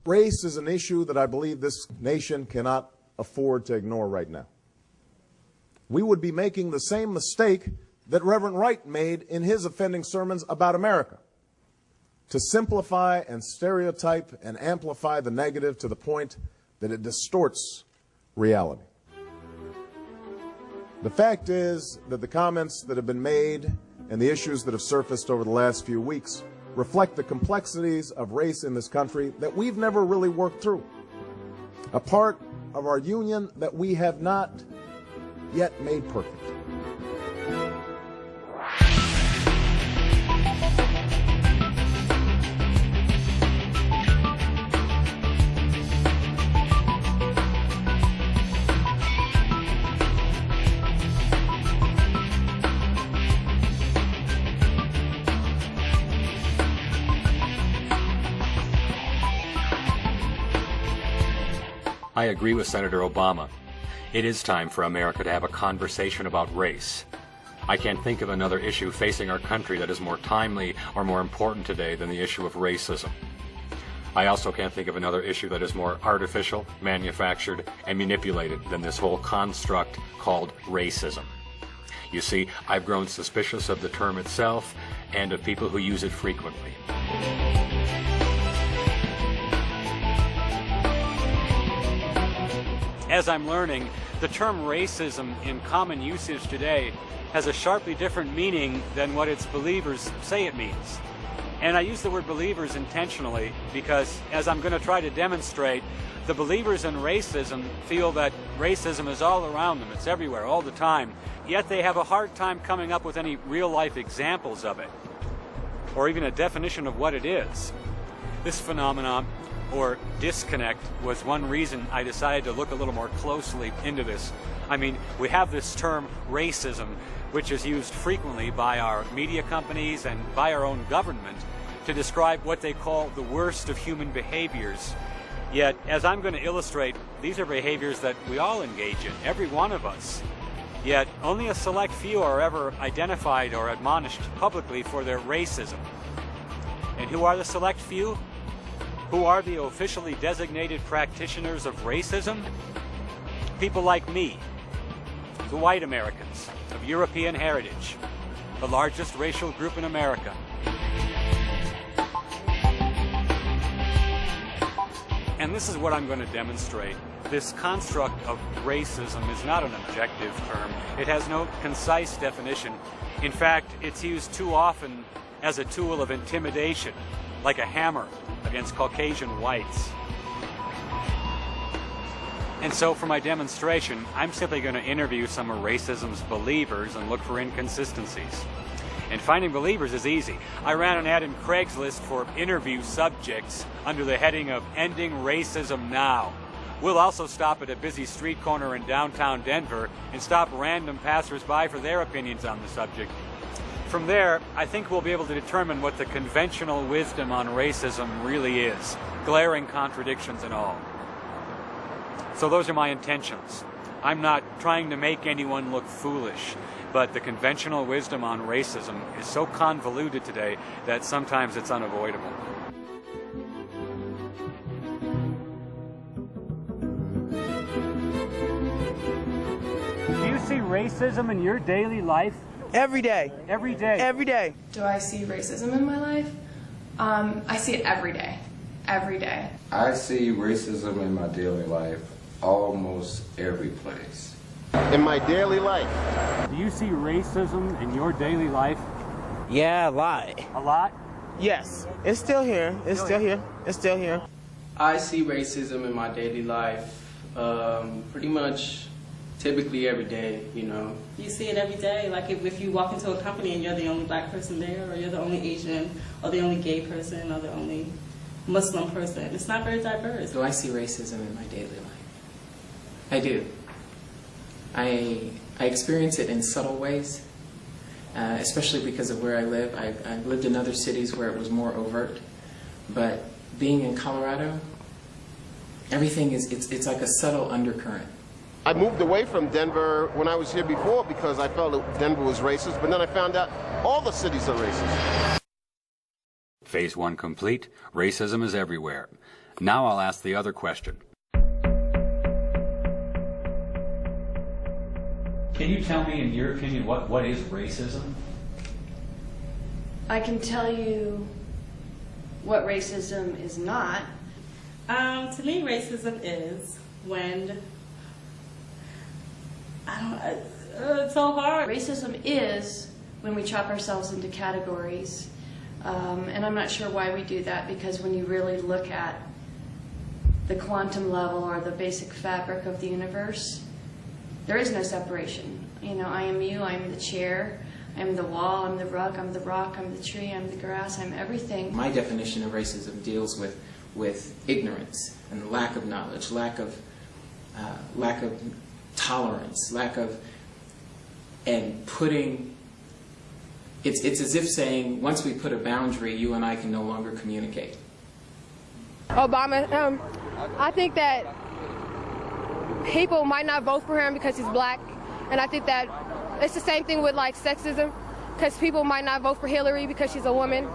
Race is an issue that I believe this nation cannot afford to ignore right now. We would be making the same mistake that Reverend Wright made in his offending sermons about America, to simplify and stereotype and amplify the negative to the point that it distorts reality. The fact is that the comments that have been made and the issues that have surfaced over the last few weeks reflect the complexities of race in this country that we've never really worked through. A part of our union that we have not yet made perfect. I agree with Senator Obama. It is time for America to have a conversation about race. I can't think of another issue facing our country that is more timely or more important today than the issue of racism. I also can't think of another issue that is more artificial, manufactured, and manipulated than this whole construct called racism. You see, I've grown suspicious of the term itself and of people who use it frequently. As I'm learning, the term racism in common usage today has a sharply different meaning than what its believers say it means. And I use the word believers intentionally because, as I'm going to try to demonstrate, the believers in racism feel that racism is all around them, it's everywhere, all the time, yet they have a hard time coming up with any real-life examples of it, or even a definition of what it is. This phenomenon, or disconnect, was one reason I decided to look a little more closely into this. I mean, we have this term racism, which is used frequently by our media companies and by our own government to describe what they call the worst of human behaviors. Yet, as I'm going to illustrate, these are behaviors that we all engage in, every one of us. Yet, only a select few are ever identified or admonished publicly for their racism. And who are the select few? Who are the officially designated practitioners of racism? People like me, the white Americans of European heritage, the largest racial group in America. And this is what I'm going to demonstrate. This construct of racism is not an objective term. It has no concise definition. In fact, it's used too often as a tool of intimidation, like a hammer against Caucasian whites. And so for my demonstration, I'm simply going to interview some of racism's believers and look for inconsistencies. And finding believers is easy. I ran an ad in Craigslist for interview subjects under the heading of Ending Racism Now. We'll also stop at a busy street corner in downtown Denver and stop random passersby for their opinions on the subject. From there, I think we'll be able to determine what the conventional wisdom on racism really is, glaring contradictions and all. So those are my intentions. I'm not trying to make anyone look foolish, but the conventional wisdom on racism is so convoluted today that sometimes it's unavoidable. Do you see racism in your daily life? Every day. Every day? Every day. Do I see racism in my life? I see it every day. Every day. I see racism in my daily life almost every place. In my daily life. Do you see racism in your daily life? Yeah, a lot. A lot? Yes. It's still here. It's still here. It's still here. I see racism in my daily life pretty much typically every day, you know. You see it every day, like if you walk into a company and you're the only black person there, or you're the only Asian, or the only gay person, or the only Muslim person. It's not very diverse. Do I see racism in my daily life? I do. I experience it in subtle ways, especially because of where I live. I've lived in other cities where it was more overt, but being in Colorado, everything it's like a subtle undercurrent. I moved away from Denver when I was here before because I felt that Denver was racist, but then I found out all the cities are racist. Phase 1 complete. Racism is everywhere. Now I'll ask the other question. Can you tell me, in your opinion, what is racism? I can tell you what racism is not. To me, racism is when it's so hard. Racism is when we chop ourselves into categories, and I'm not sure why we do that, because when you really look at the quantum level or the basic fabric of the universe, there is no separation. You know, I am you, I am the chair, I am the wall, I'm the rug, I'm the rock, I'm the tree, I'm the grass, I'm everything. My definition of racism deals with ignorance and lack of knowledge, lack of tolerance, and putting, it's as if saying, once we put a boundary, you and I can no longer communicate. Obama, I think that people might not vote for him because he's black, and I think that it's the same thing with like sexism, because people might not vote for Hillary because she's a woman.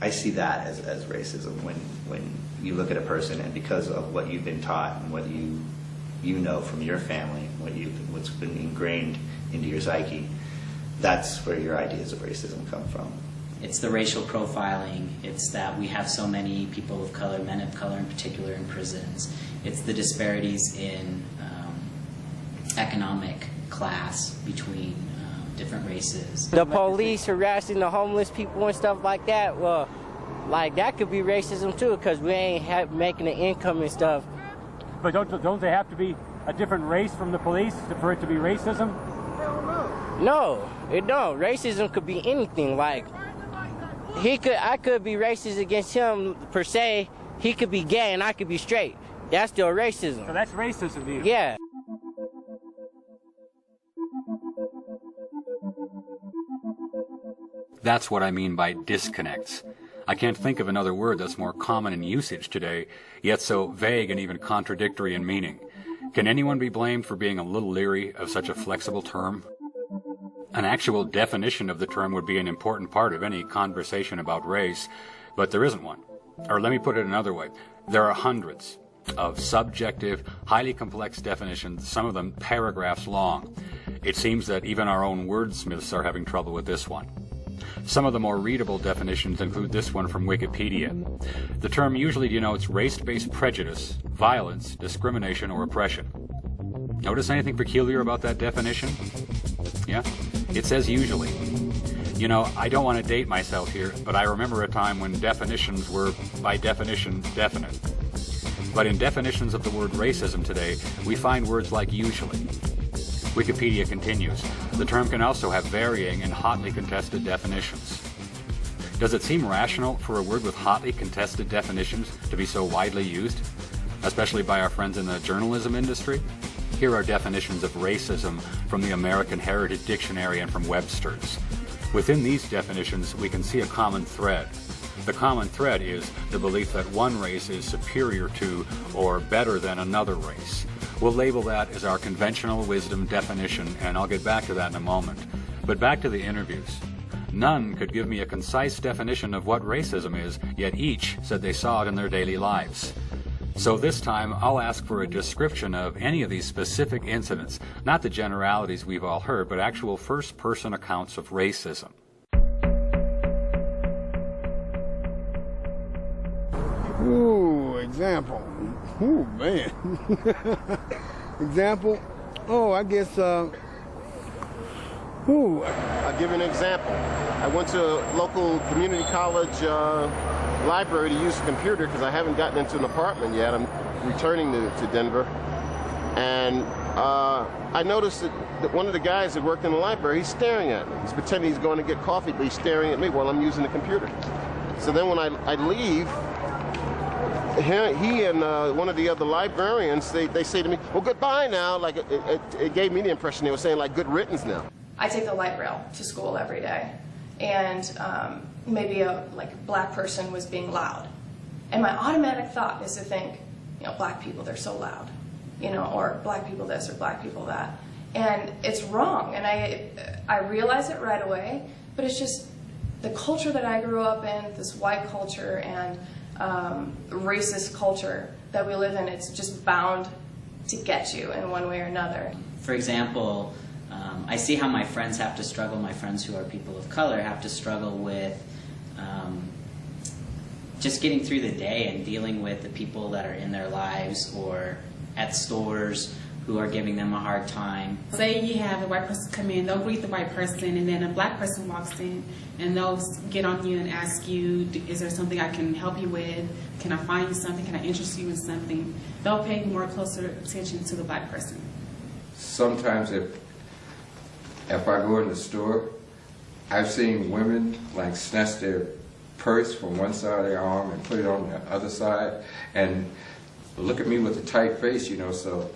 I see that as racism when you look at a person and because of what you've been taught and what you know from your family, what's been ingrained into your psyche, that's where your ideas of racism come from. It's the racial profiling. It's that we have so many people of color, men of color in particular, in prisons. It's the disparities in economic class between different races. The police harassing the homeless people and stuff like that, well, like that could be racism too, because we ain't making an income and stuff. But don't they have to be a different race from the police for it to be racism? No, it don't. Racism could be anything. Like I could be racist against him per se. He could be gay and I could be straight. That's still racism. So that's racism to you? Yeah. That's what I mean by disconnects. I can't think of another word that's more common in usage today, yet so vague and even contradictory in meaning. Can anyone be blamed for being a little leery of such a flexible term? An actual definition of the term would be an important part of any conversation about race, but there isn't one. Or let me put it another way. There are hundreds of subjective, highly complex definitions, some of them paragraphs long. It seems that even our own wordsmiths are having trouble with this one. Some of the more readable definitions include this one from Wikipedia. The term usually denotes race-based prejudice, violence, discrimination, or oppression. Notice anything peculiar about that definition? Yeah? It says usually. You know, I don't want to date myself here, but I remember a time when definitions were, by definition, definite. But in definitions of the word racism today, we find words like usually. Wikipedia continues, the term can also have varying and hotly contested definitions. Does it seem rational for a word with hotly contested definitions to be so widely used, especially by our friends in the journalism industry? Here are definitions of racism from the American Heritage Dictionary and from Webster's. Within these definitions, we can see a common thread. The common thread is the belief that one race is superior to or better than another race. We'll label that as our conventional wisdom definition, and I'll get back to that in a moment. But back to the interviews. None could give me a concise definition of what racism is, yet each said they saw it in their daily lives. So this time, I'll ask for a description of any of these specific incidents, not the generalities we've all heard, but actual first-person accounts of racism. Ooh, example. Ooh, man. Example. Oh, I guess, I'll give you an example. I went to a local community college library to use a computer because I haven't gotten into an apartment yet. I'm returning to Denver. And I noticed that one of the guys that worked in the library, he's staring at me. He's pretending he's going to get coffee, but he's staring at me while I'm using the computer. So then when I leave, he and one of the other librarians, they say to me, well, goodbye now. Like, it gave me the impression they were saying, like, good riddance now. I take the light rail to school every day, and maybe a black person was being loud. And my automatic thought is to think, you know, black people, they're so loud, you know, or black people this or black people that. And it's wrong, and I realize it right away, but it's just the culture that I grew up in, this white culture, and racist culture that we live in. It's just bound to get you in one way or another. For example, I see how my friends have to struggle, my friends who are people of color have to struggle with just getting through the day and dealing with the people that are in their lives or at stores who are giving them a hard time. Say you have a white person come in, they'll greet the white person, and then a black person walks in, and they'll get on you and ask you, is there something I can help you with? Can I find you something? Can I interest you in something? They'll pay more closer attention to the black person. Sometimes if I go in the store, I've seen women like snatch their purse from one side of their arm and put it on the other side and look at me with a tight face, you know, so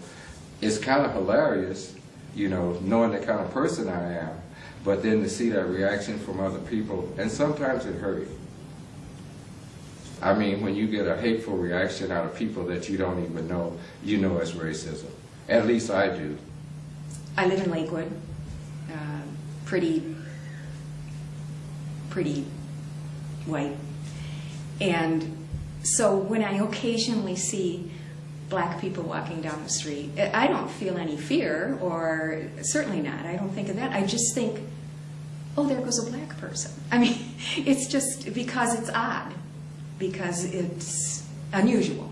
it's kind of hilarious, you know, knowing the kind of person I am, but then to see that reaction from other people, and sometimes it hurts. I mean, when you get a hateful reaction out of people that you don't even know, you know it's racism. At least I do. I live in Lakewood, pretty white, and so when I occasionally see black people walking down the street, I don't feel any fear, or certainly not. I don't think of that. I just think, oh, there goes a black person. I mean, it's just because it's odd, because it's unusual.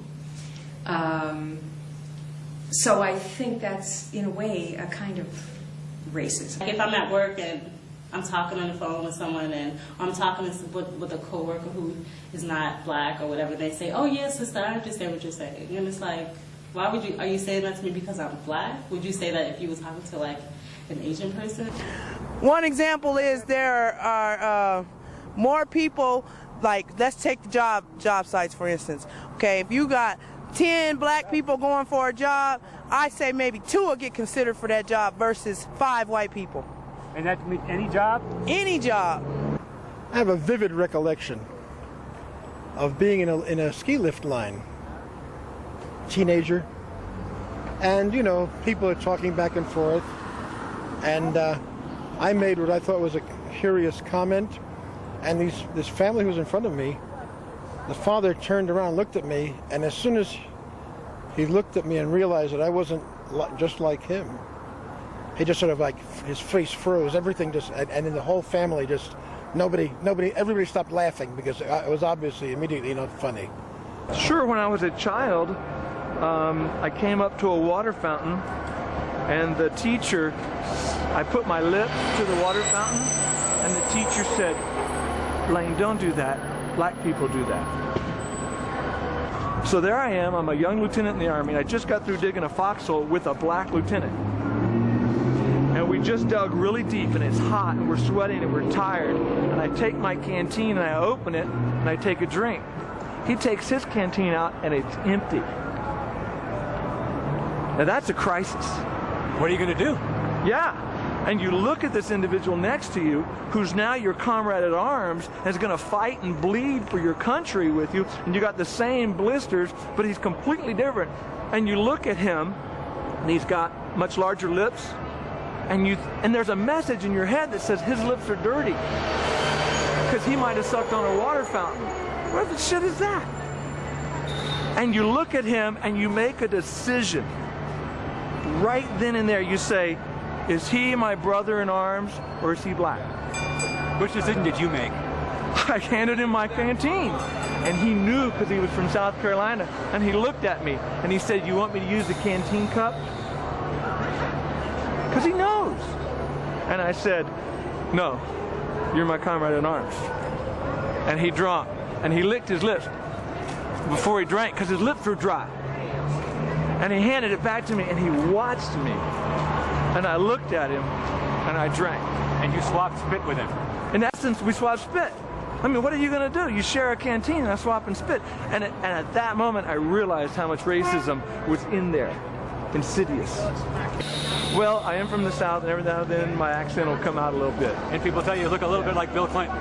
So I think that's, in a way, a kind of racism. If I'm at work and I'm talking on the phone with someone, and I'm talking with a coworker who is not black or whatever, they say, "Oh yes, sister, I understand what you're saying." And it's like, why would you? Are you saying that to me because I'm black? Would you say that if you was talking to like an Asian person? One example is there are more people. Like, let's take the job sites for instance. Okay, if you got 10 black people going for a job, I say maybe 2 will get considered for that job versus 5 white people. And that can mean any job? Any job. I have a vivid recollection of being in a ski lift line, teenager, and you know, people are talking back and forth, and I made what I thought was a curious comment, and this family who was in front of me, the father turned around and looked at me, and as soon as he looked at me and realized that I wasn't just like him, he just sort of like, his face froze, everything just, and then the whole family just, everybody stopped laughing because it was obviously immediately not funny. Sure, when I was a child, I came up to a water fountain, and the teacher, I put my lips to the water fountain, and the teacher said, "Lane, don't do that. Black people do that." So there I am, I'm a young lieutenant in the Army, and I just got through digging a foxhole with a black lieutenant. And we just dug really deep, and it's hot, and we're sweating, and we're tired. And I take my canteen, and I open it, and I take a drink. He takes his canteen out, and it's empty. Now that's a crisis. What are you going to do? Yeah. And you look at this individual next to you, who's now your comrade at arms, and is going to fight and bleed for your country with you, and you got the same blisters, but he's completely different. And you look at him, and he's got much larger lips, and there's a message in your head that says his lips are dirty because he might have sucked on a water fountain. What the shit is that? And you look at him and you make a decision. Right then and there you say, is he my brother in arms or is he black? Which decision did you make? I handed him my canteen, and he knew because he was from South Carolina, and he looked at me and he said, "You want me to use the canteen cup?" Because he knows. And I said, "No, you're my comrade in arms." And he drank, and he licked his lips before he drank because his lips were dry. And he handed it back to me, and he watched me. And I looked at him, and I drank. And you swapped spit with him? In essence, we swapped spit. I mean, what are you going to do? You share a canteen, and I swap and spit. And at that moment, I realized how much racism was in there. Insidious. Well, I am from the South, and every now and then my accent will come out a little bit. And people tell you look a little bit like Bill Clinton.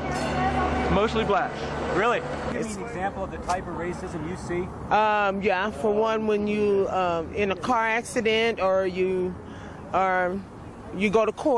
Mostly black. Really? Give me an example of the type of racism you see. Yeah, for one, when you in a car accident or you go to court.